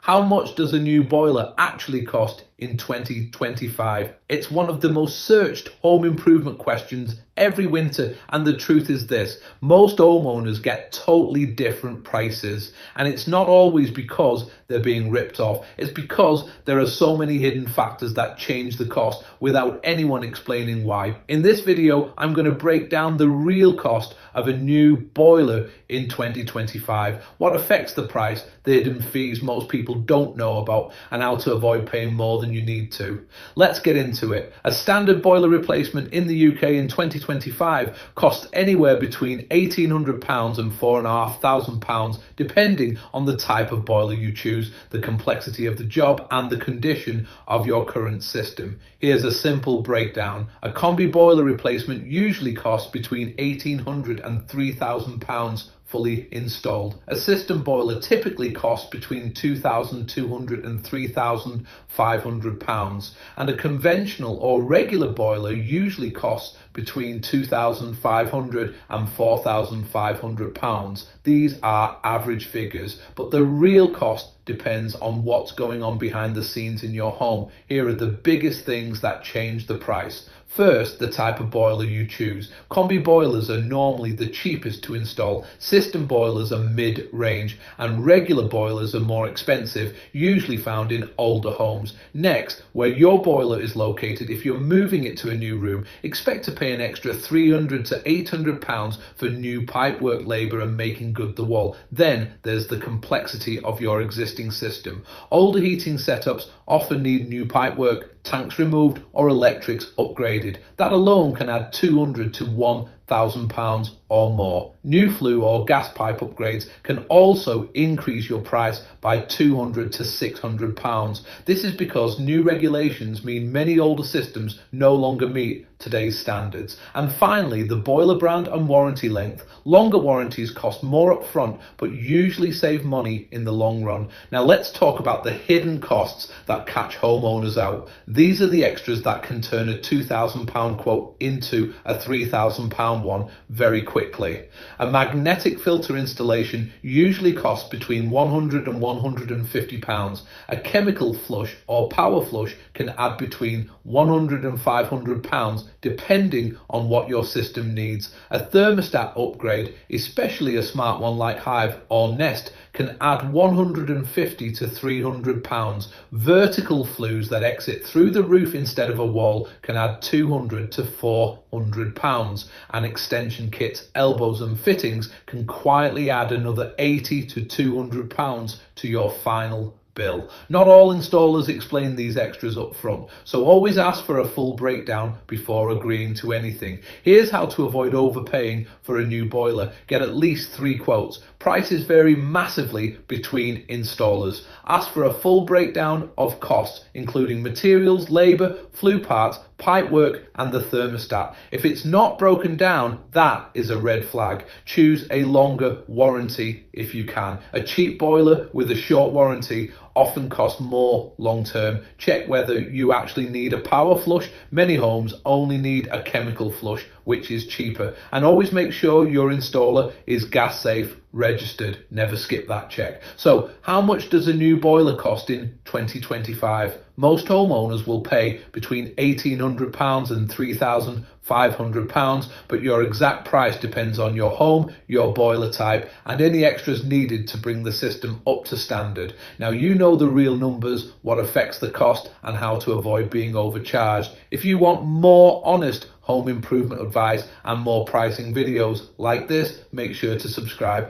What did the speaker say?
How much does a new boiler actually cost in 2025? It's one of the most searched home improvement questions every winter, and the truth is this: most homeowners get totally different prices, and it's not always because they're being ripped off. It's because there are so many hidden factors that change the cost without anyone explaining why. In this video, I'm going to break down the real cost of a new boiler in 2025, what affects the price, the hidden fees most people don't know about, and how to avoid paying more than you need to. Let's get into it. A standard boiler replacement in the UK in 2025 costs anywhere between £1,800 and £4,500, depending on the type of boiler you choose, the complexity of the job, and the condition of your current system. Here's a simple breakdown. A Combi boiler replacement usually costs between £1,800 and £3,000 fully installed. A system boiler typically costs between £2,200 and £3,500, and a conventional or regular boiler usually costs between £2,500 and £4,500. These are average figures, but the real cost depends on what's going on behind the scenes in your home. Here are the biggest things that change the price. First, the type of boiler you choose. Combi boilers are normally the cheapest to install, system boilers are mid-range, and regular boilers are more expensive, usually found in older homes. Next, where your boiler is located, if you're moving it to a new room, expect to pay an extra £300 to £800 for new pipework labour and making good the wall. Then there's the complexity of your existing system. Older heating setups often need new pipework, tanks removed, or electrics upgraded. That alone can add £200 to £1,000 or more. New flue or gas pipe upgrades can also increase your price by £200 to £600. This is because new regulations mean many older systems no longer meet today's standards. And finally, the boiler brand and warranty length. Longer warranties cost more up front, but usually save money in the long run. Now let's talk about the hidden costs that catch homeowners out. These are the extras that can turn a £2,000 quote into a £3,000 one very quickly. A magnetic filter installation usually costs between £100 and £150. A chemical flush or power flush can add between £100 and £500 depending on what your system needs. A thermostat upgrade, especially a smart one like Hive or Nest, can add £150 to £300. Vertical flues that exit through the roof instead of a wall can add £200 to £400. And extension kits, elbows and fittings can quietly add another £80 to £200 to your final bill. Not all installers explain these extras up front, so always ask for a full breakdown before agreeing to anything. Here's how to avoid overpaying for a new boiler. Get at least 3 quotes. Prices vary massively between installers. Ask for a full breakdown of costs, including materials, labour, flue parts, pipework, and the thermostat. If it's not broken down, that is a red flag. Choose a longer warranty if you can. A cheap boiler with a short warranty often costs more long term. Check whether you actually need a power flush. Many homes only need a chemical flush, which is cheaper. And always make sure your installer is gas safe, registered. Never skip that check. So how much does a new boiler cost in 2025? Most homeowners will pay between £1,800 and £3,500, but your exact price depends on your home, your boiler type, and any extras needed to bring the system up to standard. Now you know the real numbers, what affects the cost, and how to avoid being overcharged. If you want more honest home improvement advice and more pricing videos like this, make sure to subscribe